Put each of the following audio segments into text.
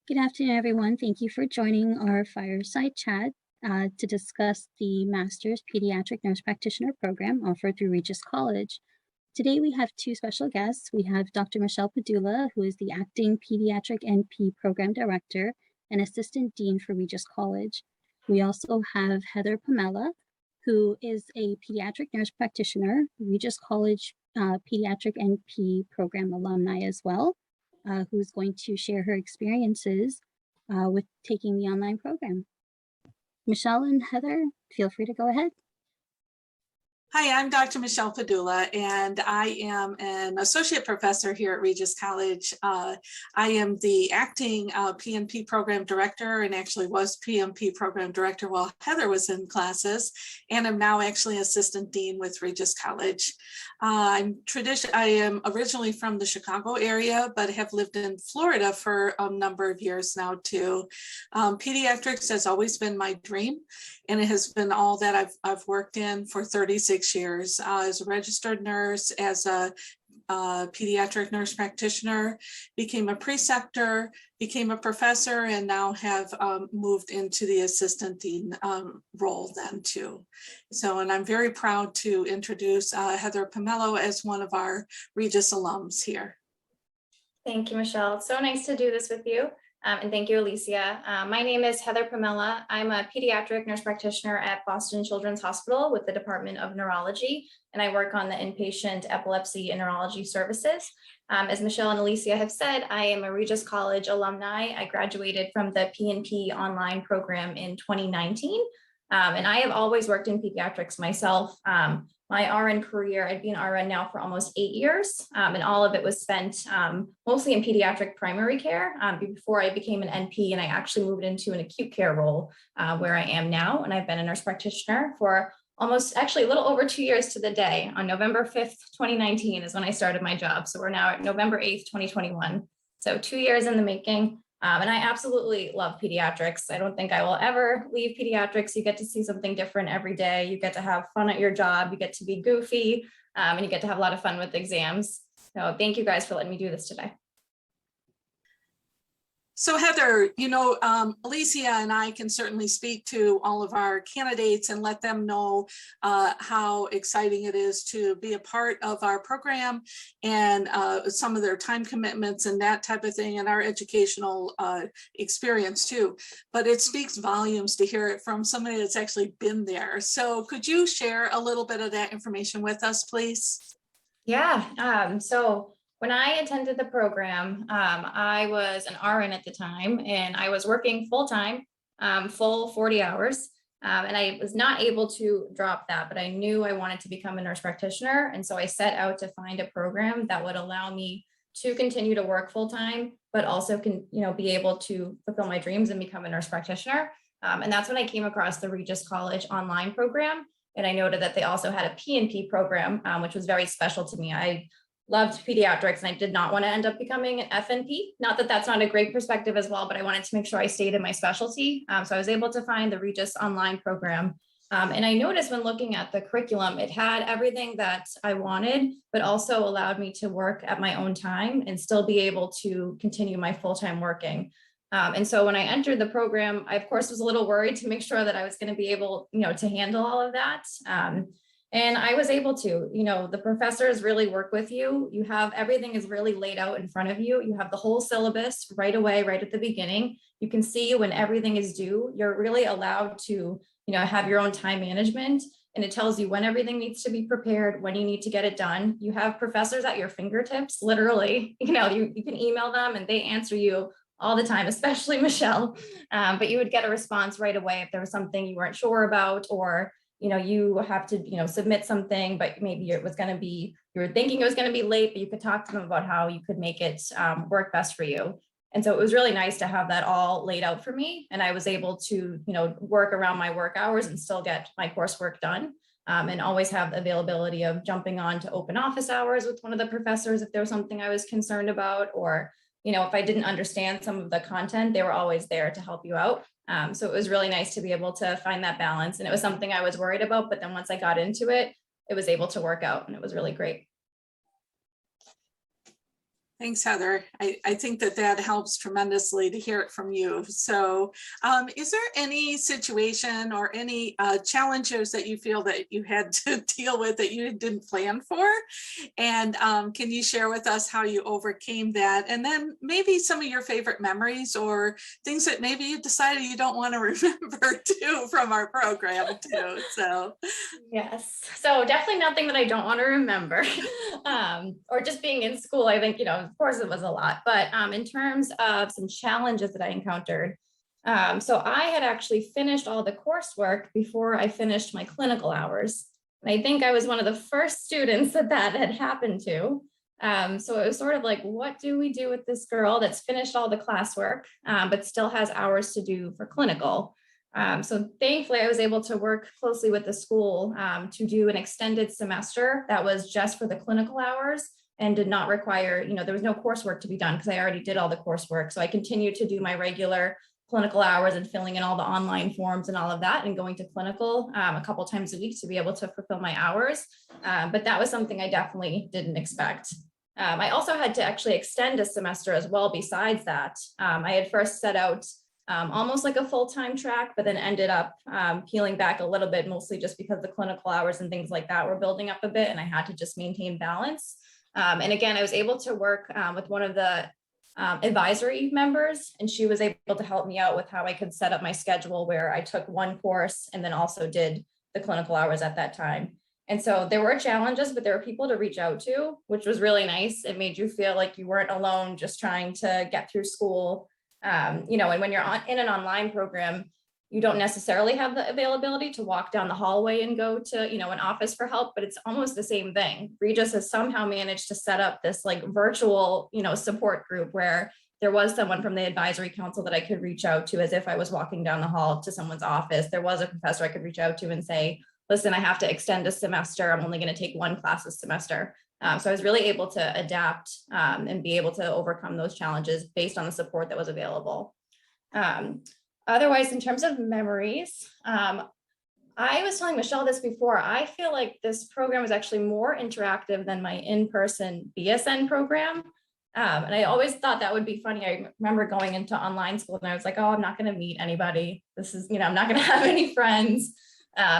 Good afternoon, everyone. Thank you for joining our fireside chat to discuss the Master's Pediatric Nurse Practitioner program offered through Regis College. Today, we have two special guests. We have Dr. Michele Pedulla, who is the Acting Pediatric NP Program Director and Assistant Dean for Regis College. We also have Heather Pomella, who is a Pediatric Nurse Practitioner, Regis College Pediatric NP Program alumni as well. Who's going to share her experiences with taking the online program. Michele and Heather, feel free to go ahead. Hi, I'm Dr. Michele Pedulla, and I am an associate professor here at Regis College. I am the acting PNP program director, and actually was PNP program director while Heather was in classes, and I'm now actually assistant dean with Regis College. I am originally from the Chicago area, but have lived in Florida for a number of years now too. Pediatrics has always been my dream, and it has been all that I've worked in for 36 years as a registered nurse, as a pediatric nurse practitioner, became a preceptor, became a professor, and now have moved into the assistant dean role then too. So, and I'm very proud to introduce Heather Pomella as one of our Regis alums here. Thank you, Michele. It's so nice to do this with you. And thank you, Alicia. My name is Heather Pomella. I'm a pediatric nurse practitioner at Boston Children's Hospital with the Department of Neurology, and I work on the inpatient epilepsy and neurology services. As Michele and Alicia have said, I am a Regis College alumni. I graduated from the PNP online program in 2019, and I have always worked in pediatrics myself. My RN career, I've been RN now for almost 8 years, and all of it was spent mostly in pediatric primary care before I became an NP, and I actually moved into an acute care role where I am now, and I've been a nurse practitioner for actually a little over 2 years to the day. On November 5th, 2019 is when I started my job, so we're now at November 8th, 2021. So 2 years in the making. And I absolutely love pediatrics. I don't think I will ever leave pediatrics. You get to see something different every day. You get to have fun at your job. You get to be goofy, and you get to have a lot of fun with exams. So thank you guys for letting me do this today. So Heather, you know, Alicia and I can certainly speak to all of our candidates and let them know how exciting it is to be a part of our program and some of their time commitments and that type of thing, and our educational experience too. But it speaks volumes to hear it from somebody that's actually been there. So could you share a little bit of that information with us, please? Yeah, so when I attended the program, I was an RN at the time, and I was working full-time, full 40 hours. And I was not able to drop that, but I knew I wanted to become a nurse practitioner. And so I set out to find a program that would allow me to continue to work full-time, but also be able to fulfill my dreams and become a nurse practitioner. And that's when I came across the Regis College online program. And I noted that they also had a PNP program, which was very special to me. I loved pediatrics, and I did not want to end up becoming an FNP. Not that that's not a great perspective as well, but I wanted to make sure I stayed in my specialty. So I was able to find the Regis online program. And I noticed when looking at the curriculum, it had everything that I wanted, but also allowed me to work at my own time and still be able to continue my full-time working. And so when I entered the program, I, of course, was a little worried to make sure that I was going to be able, to handle all of that. And I was able to. The professors really work with you. You have everything is really laid out in front of you. You have the whole syllabus right away, right at the beginning. You can see when everything is due. You're really allowed to, have your own time management, and it tells you when everything needs to be prepared, when you need to get it done. You have professors at your fingertips, literally. You can email them and they answer you all the time, especially Michele. But you would get a response right away if there was something you weren't sure about, or you have to, submit something, but maybe it was going to be, you were thinking it was going to be late, but you could talk to them about how you could make it work best for you. And so it was really nice to have that all laid out for me. And I was able to, work around my work hours and still get my coursework done, and always have the availability of jumping on to open office hours with one of the professors if there was something I was concerned about, or, if I didn't understand some of the content, they were always there to help you out. So it was really nice to be able to find that balance. And it was something I was worried about, but then once I got into it, it was able to work out, and it was really great. Thanks, Heather. I think that helps tremendously to hear it from you. So is there any situation or any challenges that you feel that you had to deal with that you didn't plan for? And can you share with us how you overcame that? And then maybe some of your favorite memories or things that maybe you decided you don't want to remember too from our program too. So yes, so definitely nothing that I don't want to remember. Or just being in school, I think, of course it was a lot, but in terms of some challenges that I encountered, so I had actually finished all the coursework before I finished my clinical hours. And I think I was one of the first students that had happened to. So it was sort of like, what do we do with this girl that's finished all the classwork, but still has hours to do for clinical? So thankfully, I was able to work closely with the school to do an extended semester that was just for the clinical hours and did not require, there was no coursework to be done because I already did all the coursework. So I continued to do my regular clinical hours and filling in all the online forms and all of that and going to clinical a couple times a week to be able to fulfill my hours. But that was something I definitely didn't expect. I also had to actually extend a semester as well besides that. I had first set out almost like a full-time track, but then ended up peeling back a little bit, mostly just because the clinical hours and things like that were building up a bit and I had to just maintain balance. And again, I was able to work with one of the advisory members, and she was able to help me out with how I could set up my schedule where I took one course and then also did the clinical hours at that time. And so there were challenges, but there were people to reach out to, which was really nice. It made you feel like you weren't alone just trying to get through school. And when you're in an online program, you don't necessarily have the availability to walk down the hallway and go to, an office for help, but it's almost the same thing. Regis has somehow managed to set up this like virtual, support group where there was someone from the advisory council that I could reach out to as if I was walking down the hall to someone's office. There was a professor I could reach out to and say, listen, I have to extend a semester. I'm only going to take one class this semester. So I was really able to adapt and be able to overcome those challenges based on the support that was available. Otherwise, in terms of memories, I was telling Michelle this before, I feel like this program is actually more interactive than my in-person BSN program. And I always thought that would be funny. I remember going into online school and I was like, oh, I'm not going to meet anybody. This is, I'm not going to have any friends.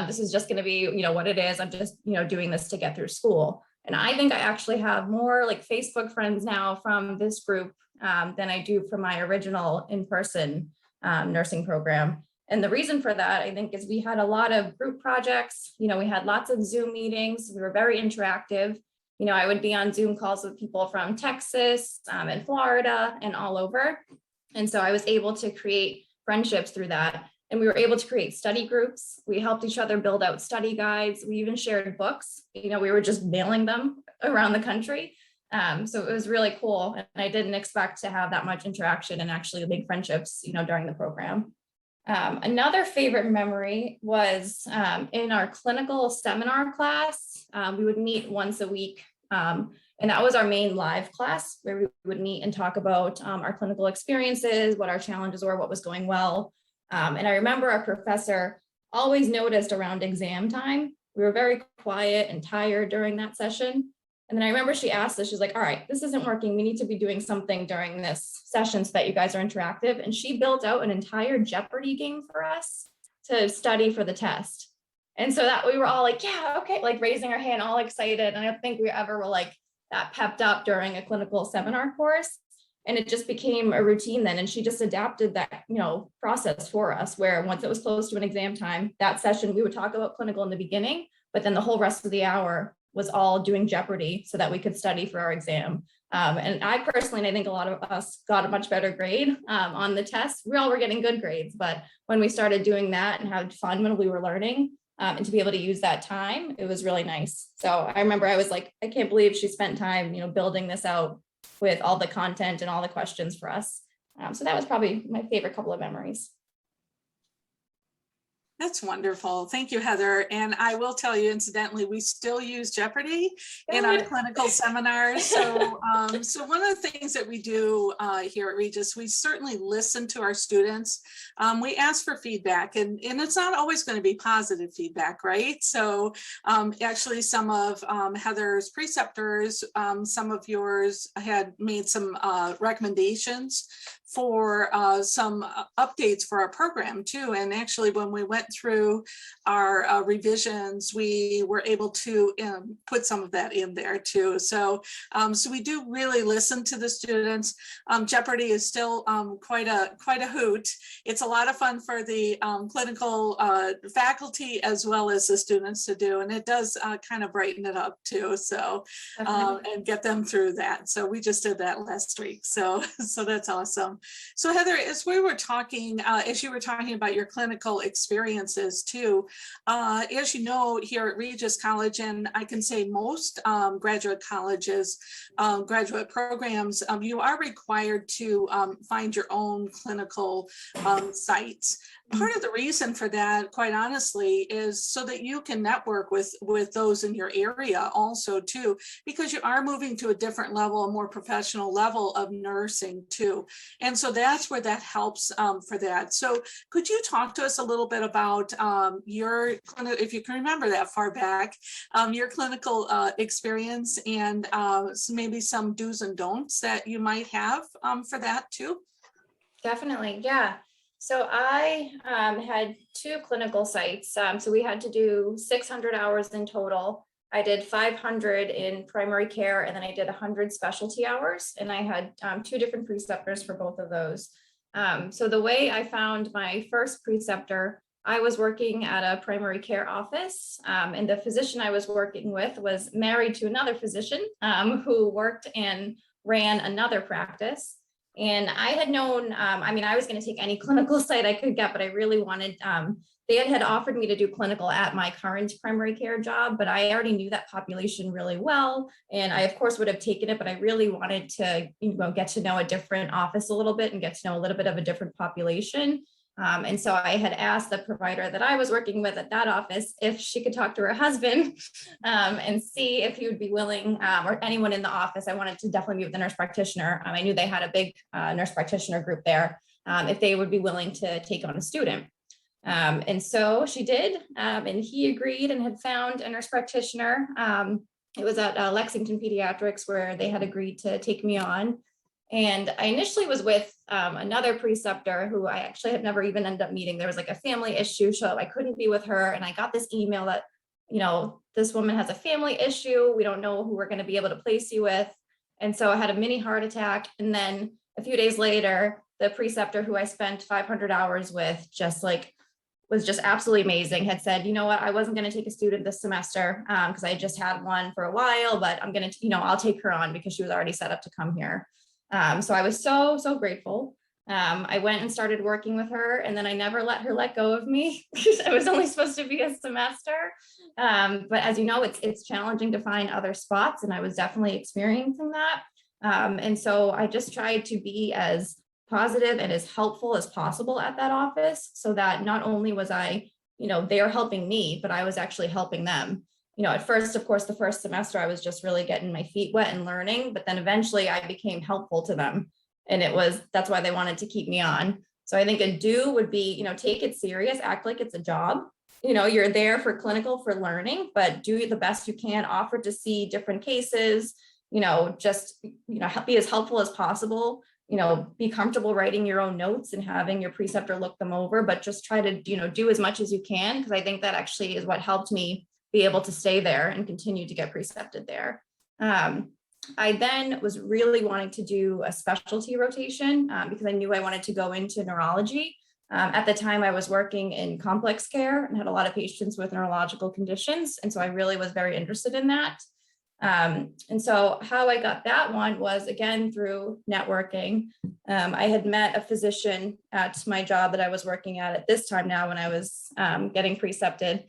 This is just going to be, what it is. I'm just, doing this to get through school. And I think I actually have more like Facebook friends now from this group than I do from my original in-person nursing program. And the reason for that, I think, is we had a lot of group projects. We had lots of Zoom meetings. We were very interactive. I would be on Zoom calls with people from Texas and Florida and all over. And so I was able to create friendships through that. And we were able to create study groups. We helped each other build out study guides. We even shared books. We were just mailing them around the country. So it was really cool. And I didn't expect to have that much interaction and actually make friendships, during the program. Another favorite memory was in our clinical seminar class. We would meet once a week. And that was our main live class where we would meet and talk about our clinical experiences, what our challenges were, what was going well. And I remember our professor always noticed around exam time, we were very quiet and tired during that session. And then I remember she asked us, she's like, all right, this isn't working. We need to be doing something during this session so that you guys are interactive. And she built out an entire Jeopardy game for us to study for the test. And so that we were all like, yeah, okay, like raising our hand, all excited. And I don't think we ever were like that pepped up during a clinical seminar course. And it just became a routine then. And she just adapted that, process for us, where once it was close to an exam time, that session, we would talk about clinical in the beginning, but then the whole rest of the hour was all doing Jeopardy so that we could study for our exam. And I personally, and I think a lot of us got a much better grade on the test. We all were getting good grades, but when we started doing that and had fun when we were learning and to be able to use that time, it was really nice. So I remember I was like, I can't believe she spent time, building this out with all the content and all the questions for us. So that was probably my favorite couple of memories. That's wonderful. Thank you, Heather. And I will tell you, incidentally, we still use Jeopardy in our clinical seminars. So, so one of the things that we do here at Regis, we certainly listen to our students. We ask for feedback, and it's not always going to be positive feedback, right? So actually some of Heather's preceptors, some of yours had made some recommendations for some updates for our program too. And actually when we went through our revisions, we were able to put some of that in there too. So, so we do really listen to the students. Jeopardy is still quite a hoot. It's a lot of fun for the clinical faculty as well as the students to do. And it does kind of brighten it up too. So, and get them through that. So we just did that last week. So, so that's awesome. So Heather, as we were talking, as you were talking about your clinical experiences too, as you know, here at Regis College, and I can say most graduate colleges, graduate programs, you are required to find your own clinical sites. Part of the reason for that, quite honestly, is so that you can network with those in your area also too, because you are moving to a different level, a more professional level of nursing too. And so that's where that helps for that. So could you talk to us a little bit about your, if you can remember that far back, your clinical experience and maybe some do's and don'ts that you might have for that too? Definitely, yeah. So I had 2 clinical sites. So we had to do 600 hours in total. I did 500 in primary care, and then I did 100 specialty hours. And I had 2 different preceptors for both of those. So the way I found my first preceptor, I was working at a primary care office, and the physician I was working with was married to another physician who worked and ran another practice. And I had known, I mean, I was going to take any clinical site I could get, but I really wanted, they had offered me to do clinical at my current primary care job, but I already knew that population really well. And I, of course, would have taken it, but I really wanted to, get to know a different office a little bit and get to know a little bit of a different population. And so I had asked the provider that I was working with at that office if she could talk to her husband and see if he would be willing, or anyone in the office. I wanted to definitely meet with the nurse practitioner. I knew they had a big nurse practitioner group there, if they would be willing to take on a student. And so she did, and he agreed and had found a nurse practitioner. It was at Lexington Pediatrics where they had agreed to take me on. And I initially was with another preceptor who I actually had never even ended up meeting. There was like a family issue, so I couldn't be with her. And I got this email that, this woman has a family issue. We don't know who we're going to be able to place you with. And so I had a mini heart attack. And then a few days later, the preceptor who I spent 500 hours with was just absolutely amazing, had said, you know what, I wasn't going to take a student this semester because I just had one for a while, but I'm going to, I'll take her on because she was already set up to come here. So I was so grateful. I went and started working with her, and then I never let her let go of me. It was only supposed to be a semester. But as you know, it's challenging to find other spots, and I was definitely experiencing that. And so I just tried to be as positive and as helpful as possible at that office, so that not only was I, they're helping me, but I was actually helping them. At first, of course, the first semester, I was just really getting my feet wet and learning, but then eventually I became helpful to them. And that's why they wanted to keep me on. So I think a do would be, take it serious, act like it's a job. You're there for clinical, for learning, but do the best you can, offer to see different cases, just, be as helpful as possible, be comfortable writing your own notes and having your preceptor look them over, but just try to, do as much as you can. Because I think that actually is what helped me be able to stay there and continue to get precepted there. I then was really wanting to do a specialty rotation because I knew I wanted to go into neurology. At the time I was working in complex care and had a lot of patients with neurological conditions. And so I really was very interested in that. And so how I got that one was, again, through networking. I had met a physician at my job that I was working at this time now when I was getting precepted.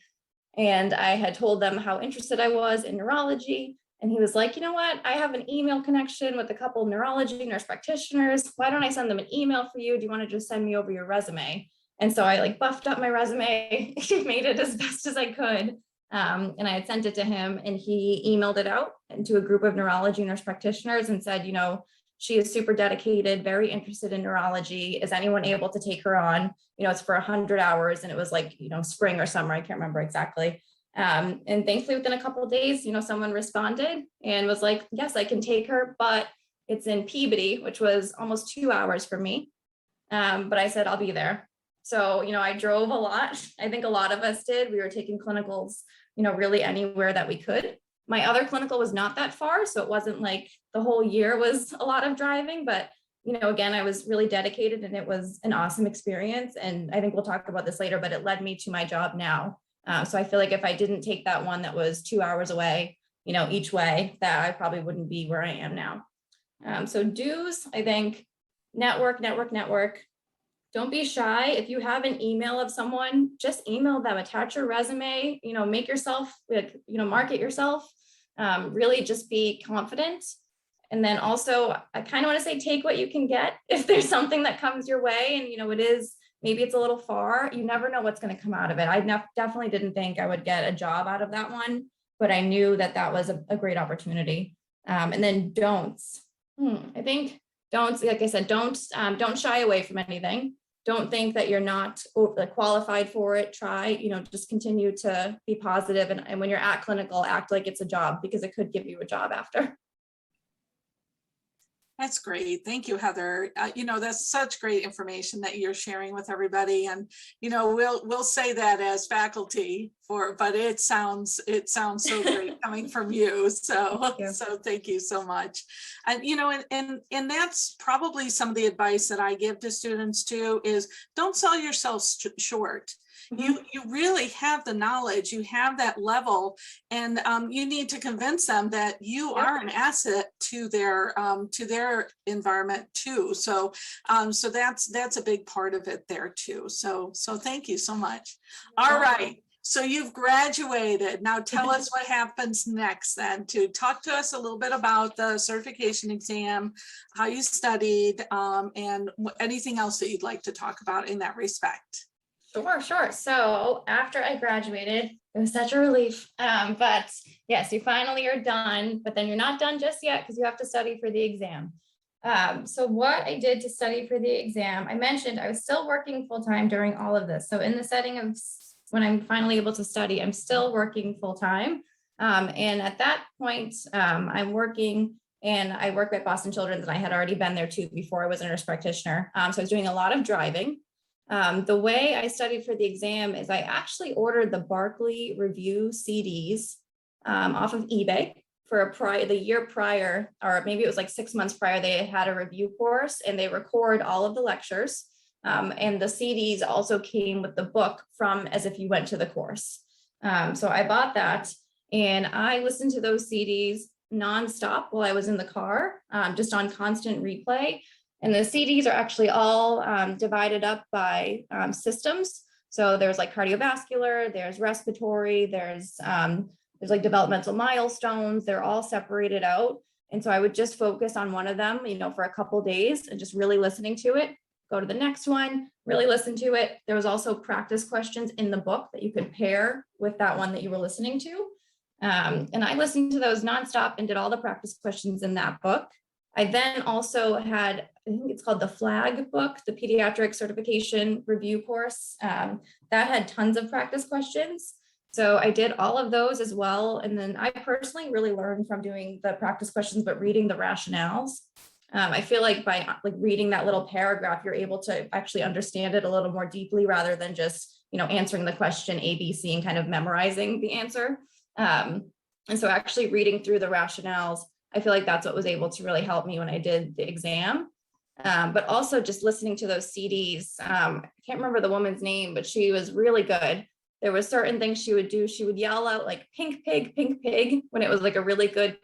And I had told them how interested I was in neurology. And he was like, you know what, I have an email connection with a couple of neurology nurse practitioners. Why don't I send them an email for you? Do you want to just send me over your resume? And so I like buffed up my resume, made it as best as I could. And I had sent it to him, and he emailed it out into a group of neurology nurse practitioners and said, she is super dedicated, very interested in neurology. Is anyone able to take her on? It's for 100 hours. And it was like, spring or summer. I can't remember exactly. And thankfully within a couple of days, someone responded and was like, yes, I can take her, but it's in Peabody, which was almost 2 hours for me. But I said, I'll be there. So, I drove a lot. I think a lot of us did. We were taking clinicals, really anywhere that we could. My other clinical was not that far, so it wasn't like the whole year was a lot of driving, but, again, I was really dedicated, and it was an awesome experience. And I think we'll talk about this later, but it led me to my job now. So I feel like if I didn't take that one that was 2 hours away, each way, that I probably wouldn't be where I am now. So do's, I think, network. Don't be shy. If you have an email of someone, just email them, attach your resume, make yourself, market yourself, really just be confident. And then also, I kind of want to say, take what you can get. If there's something that comes your way and, maybe it's a little far, you never know what's going to come out of it. I definitely didn't think I would get a job out of that one, but I knew that was a great opportunity. And then don'ts. I think don'ts, like I said, don't shy away from anything. Don't think that you're not qualified for it. Try, just continue to be positive. And when you're at clinical, act like it's a job, because it could give you a job after. That's great. Thank you, Heather. That's such great information that you're sharing with everybody. And, we'll say that as faculty but it sounds so great coming from you. So thank you so much. And, and that's probably some of the advice that I give to students too, is don't sell yourself short. You really have the knowledge, you have that level, and you need to convince them that you are an asset to their environment too. So that's a big part of it there too. So thank you so much. All right. So you've graduated. Now tell us what happens next then. To talk to us a little bit about the certification exam, how you studied, and anything else that you'd like to talk about in that respect. Sure. So after I graduated, it was such a relief. But yes, you finally are done, but then you're not done just yet, because you have to study for the exam. So what I did to study for the exam, I mentioned I was still working full-time during all of this. So in the setting of when I'm finally able to study, I'm still working full-time. And at that point, I'm working, and I work at Boston Children's, and I had already been there too before I was a nurse practitioner. So I was doing a lot of driving. The way I studied for the exam is I actually ordered the Barkley Review CDs off of eBay for the year prior, or maybe it was like 6 months prior. They had a review course, and they record all of the lectures. And the CDs also came with the book from As If You Went to the Course. So I bought that, and I listened to those CDs nonstop while I was in the car, just on constant replay. And the CDs are actually all divided up by systems. So there's like cardiovascular, there's respiratory, there's like developmental milestones. They're all separated out. And so I would just focus on one of them, for a couple of days, and just really listening to it. Go to the next one, really listen to it. There was also practice questions in the book that you could pair with that one that you were listening to. And I listened to those nonstop and did all the practice questions in that book. I then also had, I think it's called the FLAG book, the Pediatric Certification Review course. That had tons of practice questions. So I did all of those as well. And then I personally really learned from doing the practice questions, but reading the rationales. I feel like by reading that little paragraph, you're able to actually understand it a little more deeply, rather than just, answering the question A, B, C, and kind of memorizing the answer. And so actually reading through the rationales, I feel like that's what was able to really help me when I did the exam. But also just listening to those CDs. I can't remember the woman's name, but she was really good. There were certain things she would do. She would yell out like pink pig, when it was like a really good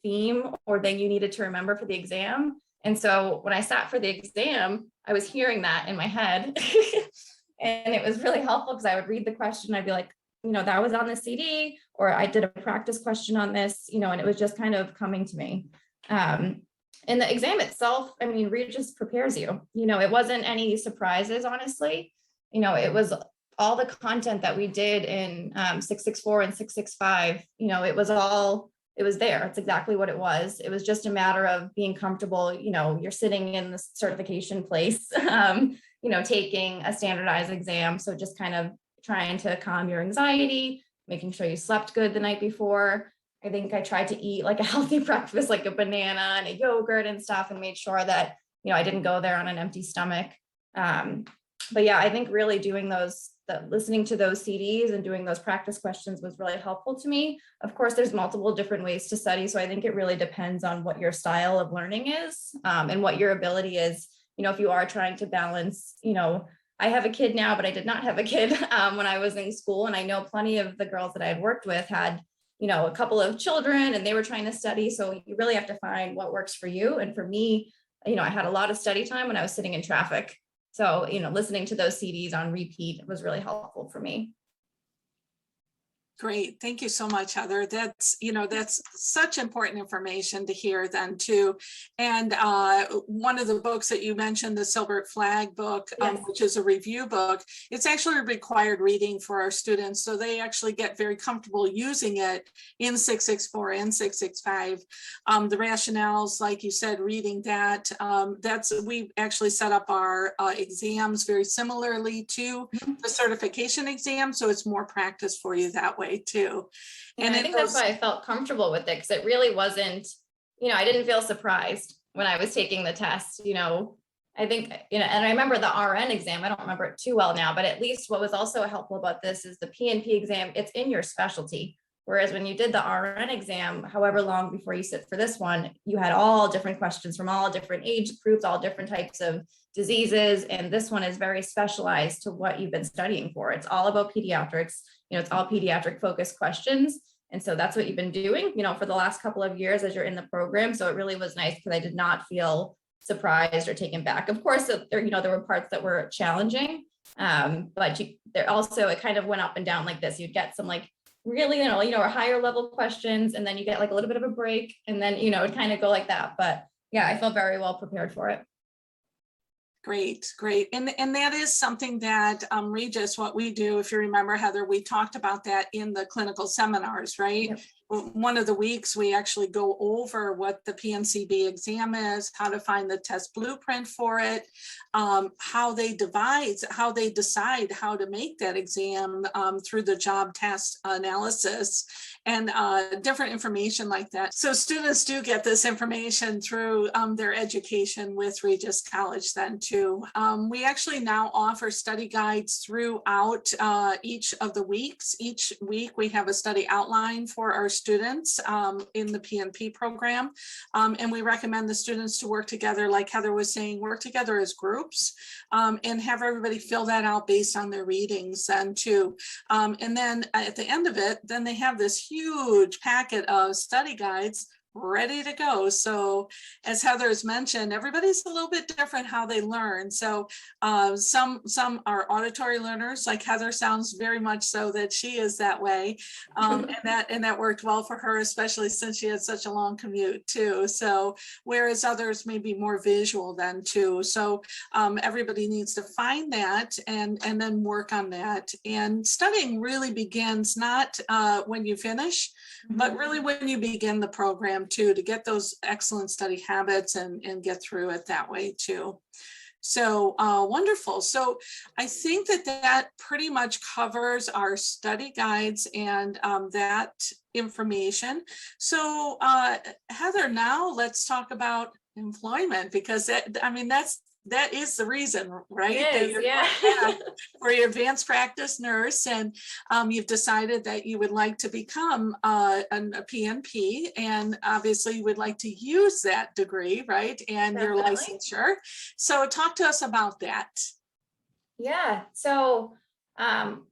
theme or thing you needed to remember for the exam. And so when I sat for the exam, I was hearing that in my head. And it was really helpful, because I would read the question. I'd be like, that was on the CD, or I did a practice question on this, and it was just kind of coming to me. And the exam itself, Regis prepares you. It wasn't any surprises, honestly. it was all the content that we did in 664 and 665, it was there. It's exactly what it was. It was just a matter of being comfortable. You're sitting in the certification place, taking a standardized exam. So just kind of trying to calm your anxiety, making sure you slept good the night before. I think I tried to eat like a healthy breakfast, like a banana and a yogurt and stuff, and made sure that, I didn't go there on an empty stomach. But yeah, I think really doing listening to those CDs and doing those practice questions was really helpful to me. Of course, there's multiple different ways to study. So I think it really depends on what your style of learning is, and what your ability is. If you are trying to balance, I have a kid now, but I did not have a kid when I was in school. And I know plenty of the girls that I had worked with had, a couple of children and they were trying to study. So you really have to find what works for you. And for me, I had a lot of study time when I was sitting in traffic. So, listening to those CDs on repeat was really helpful for me. Great. Thank you so much, Heather. That's such important information to hear then too. And one of the books that you mentioned, the Silbert Flag book, Yes. Which is a review book, it's actually required reading for our students. So they actually get very comfortable using it in 664 and 665. The rationales, like you said, reading that, we actually set up our exams very similarly to the certification exam. So it's more practice for you that way too. And I think that's why I felt comfortable with it, because it really wasn't, I didn't feel surprised when I was taking the test. I think, and I remember the RN exam, I don't remember it too well now, but at least what was also helpful about this is the PNP exam, it's in your specialty. Whereas when you did the RN exam, however long before you sit for this one, you had all different questions from all different age groups, all different types of diseases. And this one is very specialized to what you've been studying for. It's all about pediatrics. It's all pediatric focused questions. And so that's what you've been doing, for the last couple of years as you're in the program. So it really was nice because I did not feel surprised or taken back. Of course, there were parts that were challenging, but there also, it kind of went up and down like this. You'd get some like really, higher level questions, and then you get like a little bit of a break, and then, it'd kind of go like that. But yeah, I felt very well prepared for it. Great. And that is something that Regis, what we do, if you remember, Heather, we talked about that in the clinical seminars, right? Yep. One of the weeks we actually go over what the PNCB exam is, how to find the test blueprint for it, how they decide how to make that exam through the job test analysis, and different information like that. So students do get this information through their education with Regis College then too. We actually now offer study guides throughout each of the weeks. Each week we have a study outline for our students in the PNP program. And we recommend the students to work together, like Heather was saying, work together as groups and have everybody fill that out based on their readings then too. And then at the end of it, then they have this huge packet of study guides ready to go. So as Heather's mentioned, everybody's a little bit different how they learn. So some are auditory learners, like Heather sounds very much so that she is that way. And that worked well for her, especially since she had such a long commute too. So whereas others may be more visual then too. So everybody needs to find that and then work on that. And studying really begins not when you finish, but really when you begin the program too, to get those excellent study habits and get through it that way too. So wonderful. So I think that pretty much covers our study guides and that information. So Heather, now let's talk about employment, because that is the reason, right? It is, yeah. For your advanced practice nurse, and you've decided that you would like to become a PNP, and obviously you would like to use that degree, right? And Definitely. Your licensure. So talk to us about that. Yeah. So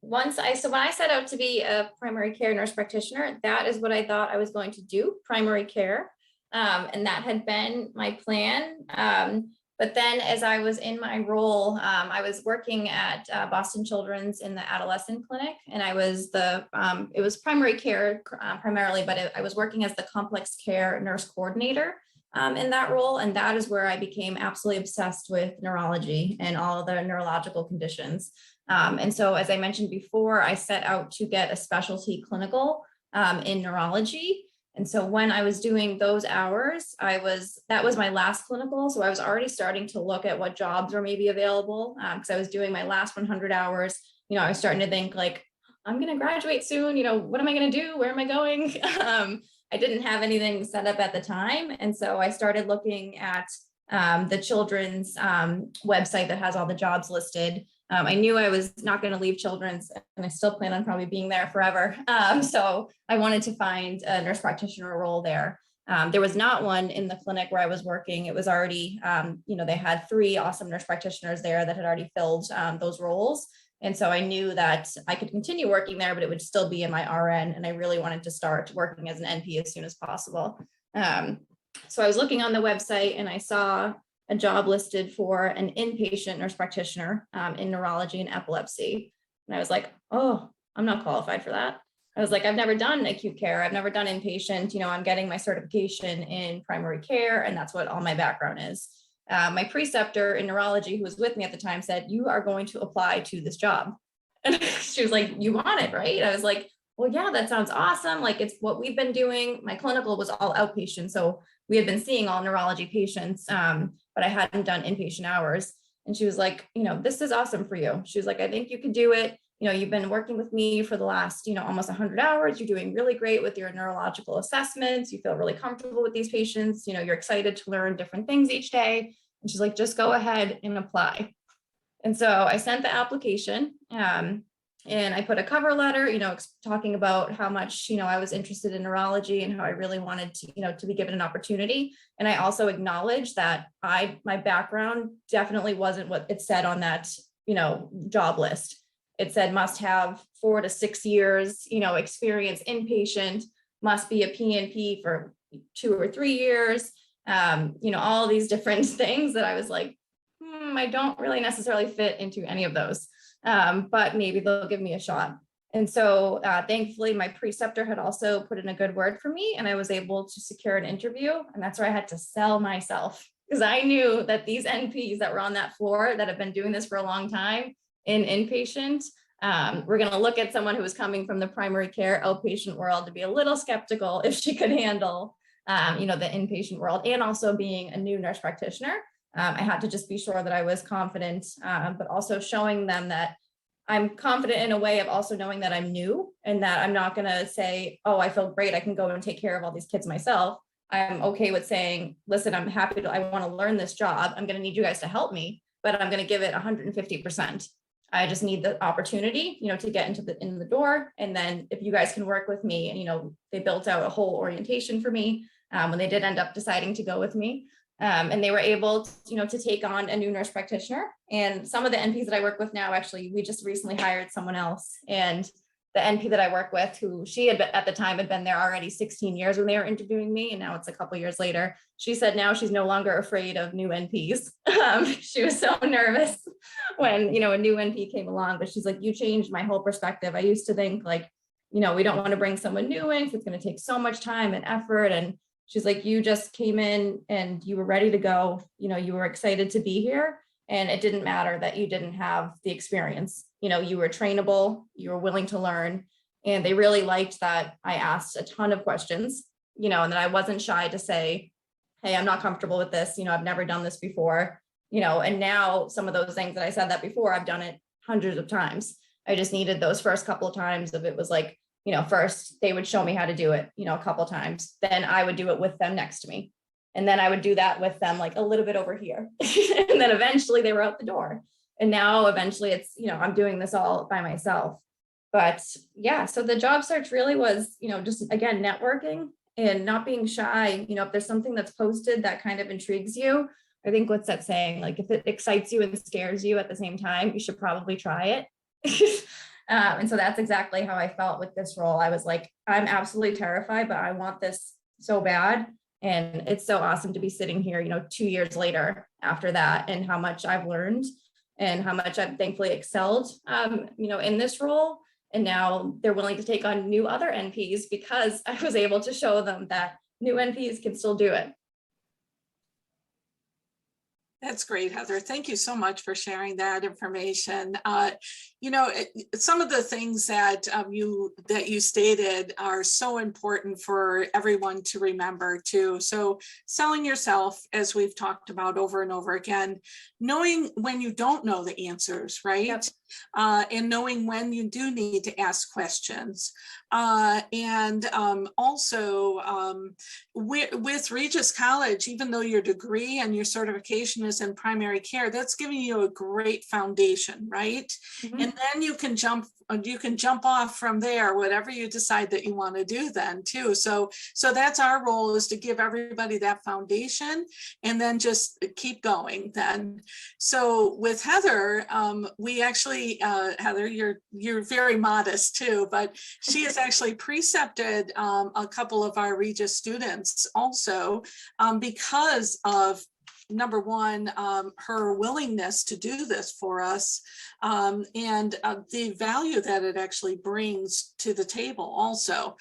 when I set out to be a primary care nurse practitioner, that is what I thought I was going to do, primary care. And that had been my plan. But then as I was in my role, I was working at Boston Children's in the adolescent clinic, and I was it was primary care primarily, but I was working as the complex care nurse coordinator in that role. And that is where I became absolutely obsessed with neurology and all the neurological conditions. And so, as I mentioned before, I set out to get a specialty clinical in neurology. And so when I was doing those hours, that was my last clinical. So I was already starting to look at what jobs were maybe available because I was doing my last 100 hours. I was starting to think like, I'm going to graduate soon. What am I going to do? Where am I going? I didn't have anything set up at the time. And so I started looking at the children's website that has all the jobs listed. I knew I was not going to leave children's, and I still plan on probably being there forever. So I wanted to find a nurse practitioner role there. There was not one in the clinic where I was working. It was already, they had 3 awesome nurse practitioners there that had already filled those roles. And so I knew that I could continue working there, but it would still be in my RN. And I really wanted to start working as an NP as soon as possible. So I was looking on the website and I saw a job listed for an inpatient nurse practitioner in neurology and epilepsy. And I was like, oh, I'm not qualified for that. I was like, I've never done acute care. I've never done inpatient. I'm getting my certification in primary care, and that's what all my background is. My preceptor in neurology, who was with me at the time, said, you are going to apply to this job. And she was like, you want it, right? I was like, well, yeah, that sounds awesome. Like, it's what we've been doing. My clinical was all outpatient. So we had been seeing all neurology patients, but I hadn't done inpatient hours. And she was like, this is awesome for you. She was like, I think you could do it. You've been working with me for the last, almost 100 hours. You're doing really great with your neurological assessments. You feel really comfortable with these patients. You're excited to learn different things each day. And she's like, just go ahead and apply. And so I sent the application and I put a cover letter, talking about how much, I was interested in neurology and how I really wanted to, to be given an opportunity. And I also acknowledged that my background definitely wasn't what it said on that, job list. It said must have 4 to 6 years, experience inpatient, must be a PNP for 2 or 3 years, all these different things that I was like, I don't really necessarily fit into any of those. But maybe they'll give me a shot. And so thankfully, my preceptor had also put in a good word for me, and I was able to secure an interview. And that's where I had to sell myself, because I knew that these NPs that were on that floor that have been doing this for a long time in inpatient, we're going to look at someone who was coming from the primary care outpatient world to be a little skeptical if she could handle, the inpatient world, and also being a new nurse practitioner. I had to just be sure that I was confident, but also showing them that I'm confident in a way of also knowing that I'm new and that I'm not going to say, oh, I feel great, I can go and take care of all these kids myself. I'm okay with saying, listen, I want to learn this job. I'm going to need you guys to help me, but I'm going to give it 150%. I just need the opportunity, to get in the door. And then if you guys can work with me, and, they built out a whole orientation for me when they did end up deciding to go with me. And they were able to, to take on a new nurse practitioner. And some of the NPs that I work with now, actually, we just recently hired someone else. And the NP that I work with, who she had at the time had been there already 16 years when they were interviewing me, and now it's a couple years later, she said now she's no longer afraid of new NPs. She was so nervous when, a new NP came along, but she's like, you changed my whole perspective. I used to think like, we don't want to bring someone new in, because it's going to take so much time and effort. And she's like, you just came in and you were ready to go. You were excited to be here. And it didn't matter that you didn't have the experience. You were trainable, you were willing to learn. And they really liked that I asked a ton of questions, and that I wasn't shy to say, hey, I'm not comfortable with this. I've never done this before, and now some of those things that I said that before, I've done it hundreds of times. I just needed those first couple of times of it was like, first they would show me how to do it, a couple of times. Then I would do it with them next to me. And then I would do that with them like a little bit over here. And then eventually they were out the door. And now eventually it's, I'm doing this all by myself. But yeah, so the job search really was, just again, networking and not being shy. If there's something that's posted that kind of intrigues you, I think what's that saying? Like if it excites you and scares you at the same time, you should probably try it. And so that's exactly how I felt with this role. I was like, I'm absolutely terrified, but I want this so bad. And it's so awesome to be sitting here, 2 years later after that, and how much I've learned and how much I've thankfully excelled, in this role. And now they're willing to take on new other NPs because I was able to show them that new NPs can still do it. That's great, Heather. Thank you so much for sharing that information. Some of the things that you stated are so important for everyone to remember too. So selling yourself, as we've talked about over and over again, knowing when you don't know the answers, right? Yep. And knowing when you do need to ask questions. Also with Regis College, even though your degree and your certification is in primary care, that's giving you a great foundation, right? Mm-hmm. And then you can jump off from there, whatever you decide that you want to do then too. So that's our role, is to give everybody that foundation and then just keep going then. So with Heather, we actually, Heather, you're very modest too, but she has actually precepted a couple of our Regis students also because of, number one, her willingness to do this for us, and the value that it actually brings to the table also.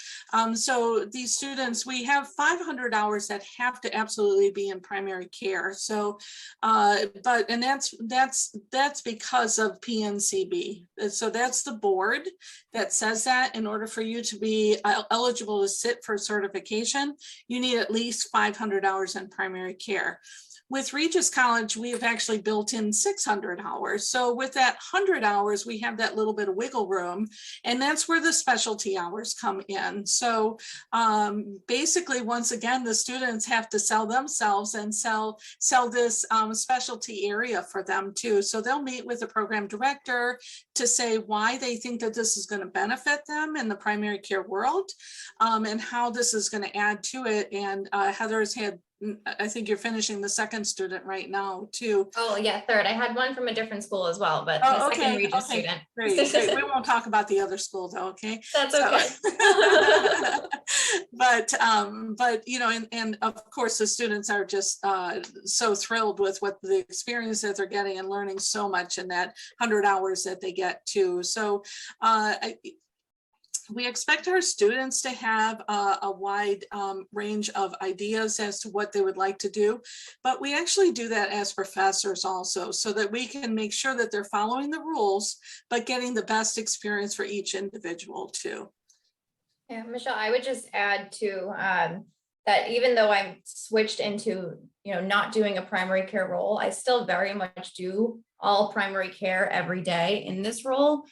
So these students, we have 500 hours that have to absolutely be in primary care. So, and that's because of PNCB. So that's the board that says that in order for you to be eligible to sit for certification, you need at least 500 hours in primary care. With Regis College, we have actually built in 600 hours. So with that 100 hours, we have that little bit of wiggle room, and that's where the specialty hours come in. So basically, once again, the students have to sell themselves and sell this specialty area for them too. So they'll meet with the program director to say why they think that this is going to benefit them in the primary care world, and how this is going to add to it. And Heather has had, I think you're finishing the second student right now too. Oh yeah, third. I had one from a different school as well, but the second Regis student. Great. We won't talk about the other school though, okay? That's okay. But and of course the students are just so thrilled with what the experience that they're getting and learning so much in that 100 hours that they get too. So we expect our students to have a wide range of ideas as to what they would like to do, but we actually do that as professors also, so that we can make sure that they're following the rules, but getting the best experience for each individual too. Yeah, Michelle, I would just add to that even though I'm switched into, not doing a primary care role, I still very much do all primary care every day in this role.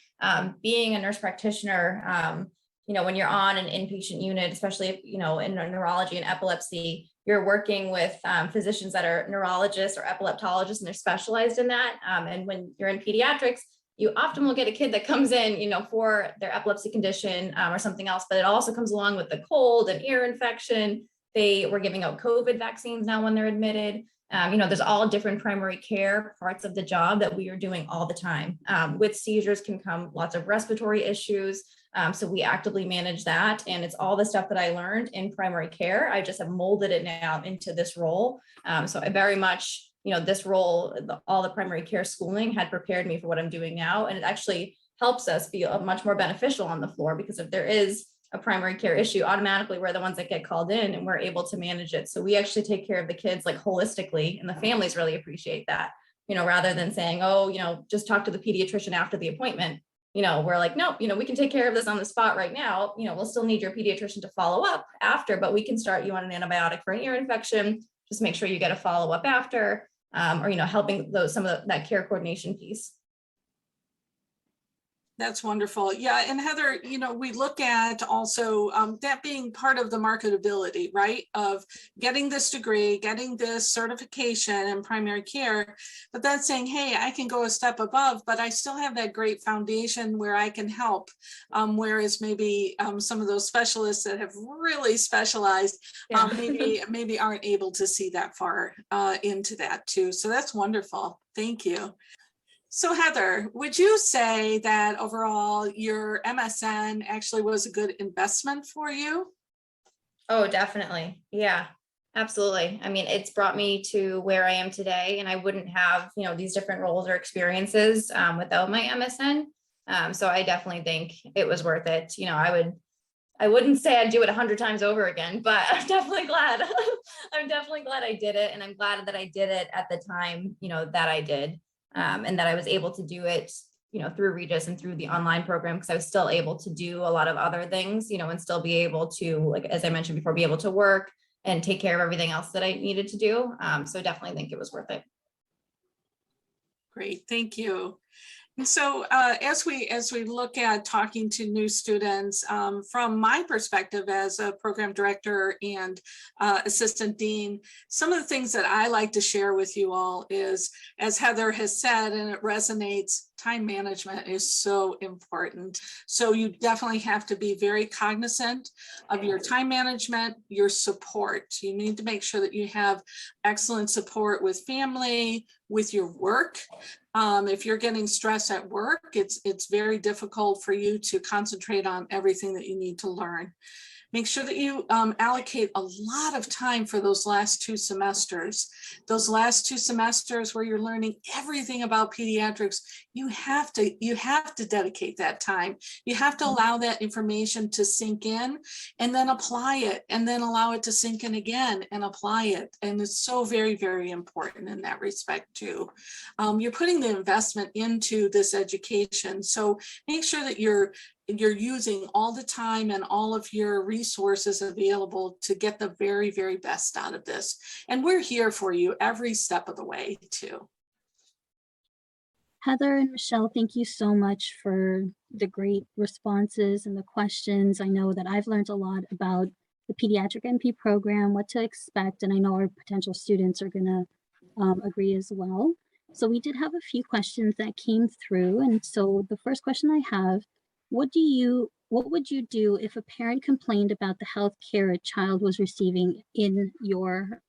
Being a nurse practitioner, when you're on an inpatient unit, especially if, in neurology and epilepsy, you're working with physicians that are neurologists or epileptologists, and they're specialized in that. And when you're in pediatrics, you often will get a kid that comes in, for their epilepsy condition or something else, but it also comes along with the cold and ear infection. They were giving out COVID vaccines now when they're admitted. There's all different primary care parts of the job that we are doing all the time. With seizures can come lots of respiratory issues. So we actively manage that. And it's all the stuff that I learned in primary care. I just have molded it now into this role. So I very much, this role, all the primary care schooling had prepared me for what I'm doing now. And it actually helps us be much more beneficial on the floor, because if there is a primary care issue, automatically we're the ones that get called in and we're able to manage it. So we actually take care of the kids like holistically, and the families really appreciate that, rather than saying, oh, just talk to the pediatrician after the appointment. We're like, nope, we can take care of this on the spot right now. We'll still need your pediatrician to follow up after, but we can start you on an antibiotic for an ear infection. Just make sure you get a follow up after, or, helping some of that care coordination piece. That's wonderful. Yeah. And Heather, we look at also that being part of the marketability, right? Of getting this degree, getting this certification in primary care, but then saying, hey, I can go a step above, but I still have that great foundation where I can help. Whereas maybe some of those specialists that have really specialized, maybe aren't able to see that far into that too. So that's wonderful. Thank you. So Heather, would you say that overall your MSN actually was a good investment for you? Oh, definitely. Yeah, absolutely. I mean, it's brought me to where I am today, and I wouldn't have, these different roles or experiences without my MSN. So I definitely think it was worth it. I wouldn't say I'd do it 100 times over again, but I'm definitely glad I'm definitely glad I did it. And I'm glad that I did it at the time, that I did. And that I was able to do it, through Regis and through the online program, because I was still able to do a lot of other things, and still be able to, like, as I mentioned before, be able to work and take care of everything else that I needed to do. So definitely think it was worth it. Great, thank you. And so as we look at talking to new students, from my perspective as a program director and assistant dean, some of the things that I like to share with you all is, as Heather has said, and it resonates, time management is so important. So you definitely have to be very cognizant of your time management, your support. You need to make sure that you have excellent support with family, with your work. If you're getting stressed at work, it's very difficult for you to concentrate on everything that you need to learn. Make sure that you allocate a lot of time for those last 2 semesters. Those last 2 semesters where you're learning everything about pediatrics, you have to dedicate that time. You have to allow that information to sink in and then apply it, and then allow it to sink in again and apply it. And it's so very, very important in that respect too. You're putting the investment into this education. So make sure that you're using all the time and all of your resources available to get the very, very best out of this. And we're here for you every step of the way too. Heather and Michele, thank you so much for the great responses and the questions. I know that I've learned a lot about the Pediatric NP program, what to expect, and I know our potential students are going to agree as well. So we did have a few questions that came through. And so the first question I have, what would you do if a parent complained about the health care a child was receiving in your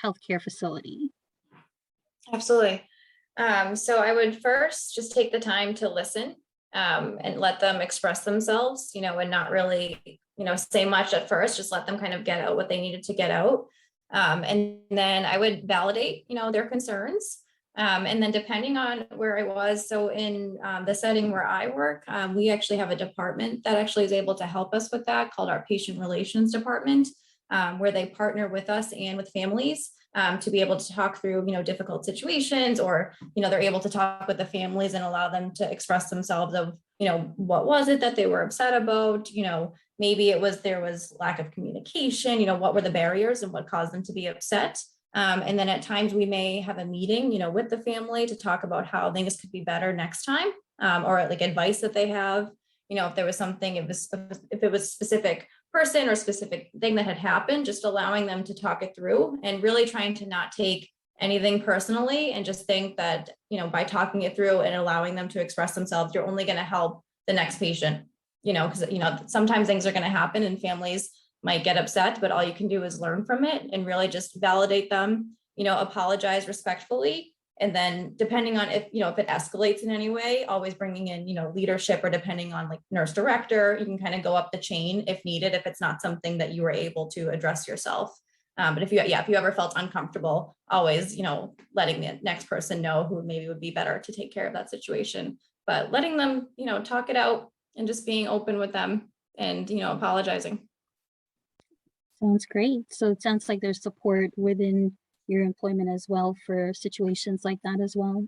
healthcare facility? Absolutely. So I would first just take the time to listen and let them express themselves, and not really, say much at first, just let them kind of get out what they needed to get out. And then I would validate, their concerns. And then depending on where I was, so in the setting where I work, we actually have a department that actually is able to help us with that, called our patient relations department, where they partner with us and with families to be able to talk through, difficult situations, or, they're able to talk with the families and allow them to express themselves of, what was it that they were upset about? Maybe there was lack of communication, what were the barriers and what caused them to be upset? And then at times we may have a meeting, with the family to talk about how things could be better next time, or like advice that they have, if there was something, if it was a specific person or specific thing that had happened, just allowing them to talk it through and really trying to not take anything personally, and just think that, by talking it through and allowing them to express themselves, you're only going to help the next patient, because, sometimes things are going to happen and families might get upset, but all you can do is learn from it and really just validate them, apologize respectfully. And then depending on if it escalates in any way, always bringing in, leadership, or depending on like nurse director, you can kind of go up the chain if needed, if it's not something that you were able to address yourself. But if you ever felt uncomfortable, always, letting the next person know who maybe would be better to take care of that situation, but letting them, talk it out and just being open with them and, apologizing. Sounds great. So it sounds like there's support within your employment as well for situations like that as well.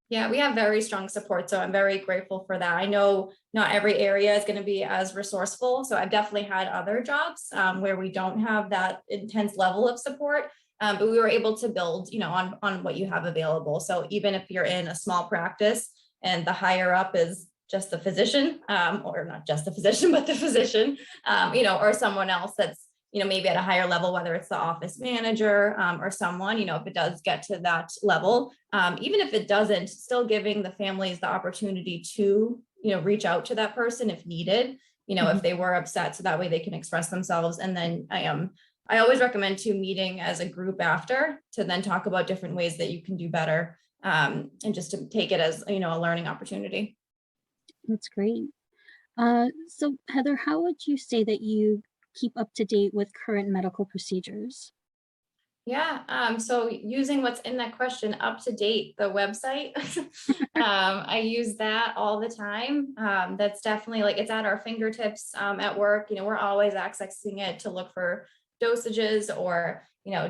Yeah, we have very strong support. So I'm very grateful for that. I know not every area is going to be as resourceful. So I've definitely had other jobs where we don't have that intense level of support, but we were able to build, on what you have available. So even if you're in a small practice and the higher up is just the physician, or not just the physician, but the physician, or someone else that's, maybe at a higher level, whether it's the office manager or someone, if it does get to that level, even if it doesn't, still giving the families the opportunity to, reach out to that person if needed, if they were upset, so that way they can express themselves. And then I always recommend meeting as a group after to then talk about different ways that you can do better, and just to take it as, a learning opportunity. That's great. So Heather, how would you say that you keep up to date with current medical procedures? Yeah, so using what's in that question, up to date, the website, I use that all the time. That's definitely it's at our fingertips at work. We're always accessing it to look for dosages or,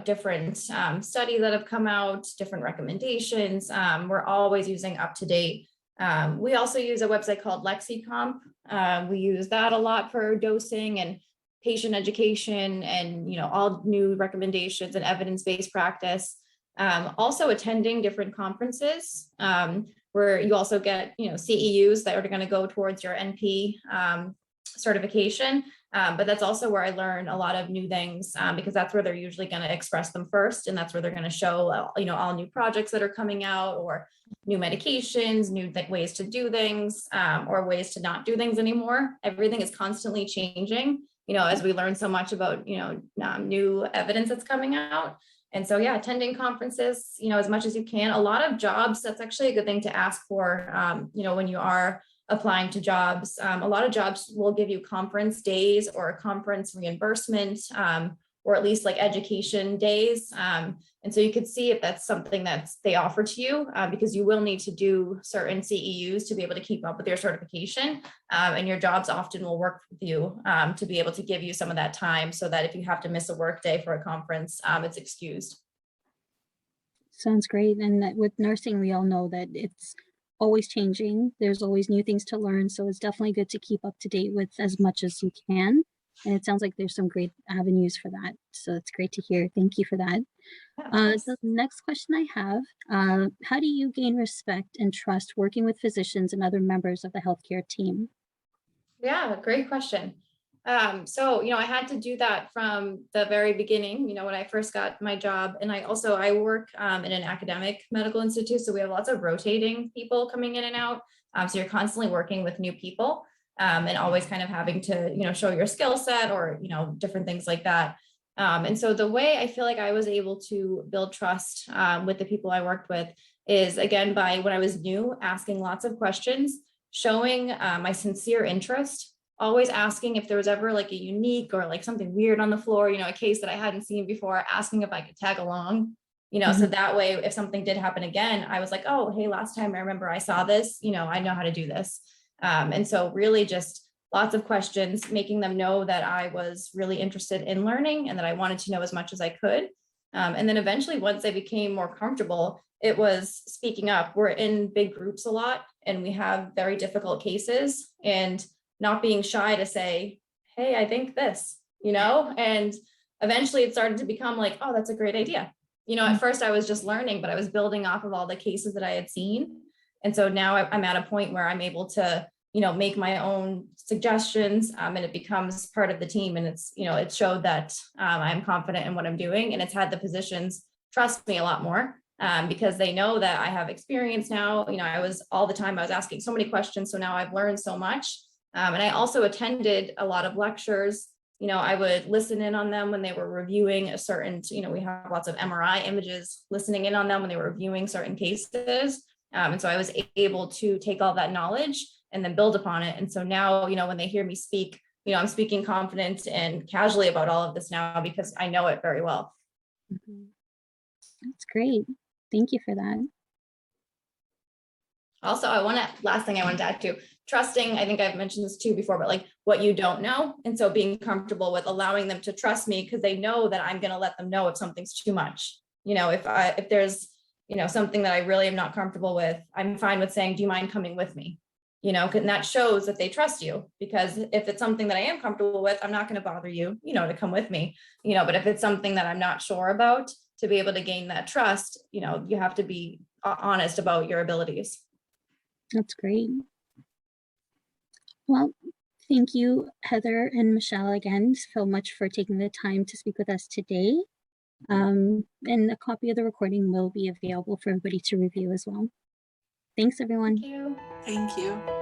different studies that have come out, different recommendations. We're always using up-to-date. We also use a website called LexiComp. We use that a lot for dosing and patient education and, all new recommendations and evidence-based practice. Also attending different conferences where you also get, CEUs that are going to go towards your NP certification. But that's also where I learn a lot of new things because that's where they're usually going to express them first. And that's where they're going to show, all new projects that are coming out or new medications, new ways to do things or ways to not do things anymore. Everything is constantly changing, as we learn so much about, new evidence that's coming out. And so, yeah, attending conferences, as much as you can. A lot of jobs, that's actually a good thing to ask for, when you are applying to jobs. A lot of jobs will give you conference days or a conference reimbursement, or at least like education days. And so you could see if that's something that they offer to you, because you will need to do certain CEUs to be able to keep up with your certification. And your jobs often will work with you to be able to give you some of that time so that if you have to miss a work day for a conference, it's excused. Sounds great. And that with nursing, we all know that it's always changing. There's always new things to learn. So it's definitely good to keep up to date with as much as you can. And it sounds like there's some great avenues for that. So it's great to hear. Thank you for that. The next question I have, how do you gain respect and trust working with physicians and other members of the healthcare team? Yeah, great question. So, I had to do that from the very beginning, when I first got my job. And I work in an academic medical institute. So we have lots of rotating people coming in and out. So you're constantly working with new people and always kind of having to, show your skill set or, different things like that. And so the way I feel like I was able to build trust with the people I worked with is, again, by when I was new, asking lots of questions, showing my sincere interest, always asking if there was ever like a unique or like something weird on the floor, a case that I hadn't seen before, asking if I could tag along, so that way, if something did happen again, I was like, oh, hey, last time I remember I saw this, I know how to do this. And so really just lots of questions, making them know that I was really interested in learning and that I wanted to know as much as I could. And then eventually, once I became more comfortable, it was speaking up. We're in big groups a lot and we have very difficult cases, and not being shy to say, hey, I think this, and eventually it started to become like, oh, that's a great idea. At first I was just learning, but I was building off of all the cases that I had seen. And so now I'm at a point where I'm able to, make my own suggestions and it becomes part of the team. And it's, it showed that I'm confident in what I'm doing, and it's had the physicians trust me a lot more because they know that I have experience now. I was asking so many questions. So now I've learned so much. And I also attended a lot of lectures. I would listen in on them when they were reviewing a certain, we have lots of MRI images, listening in on them when they were reviewing certain cases. And so I was able to take all that knowledge and then build upon it. And so now, when they hear me speak, I'm speaking confident and casually about all of this now because I know it very well. That's great. Thank you for that. Also, last thing I wanted to add to, trusting, I think I've mentioned this too before, but like what you don't know. And so being comfortable with allowing them to trust me because they know that I'm going to let them know if something's too much. If there's, something that I really am not comfortable with, I'm fine with saying, do you mind coming with me? And that shows that they trust you, because if it's something that I am comfortable with, I'm not going to bother you, to come with me, but if it's something that I'm not sure about, to be able to gain that trust, you have to be honest about your abilities. That's great. Well, thank you, Heather and Michele, again, so much for taking the time to speak with us today. And a copy of the recording will be available for everybody to review as well. Thanks, everyone. Thank you. Thank you.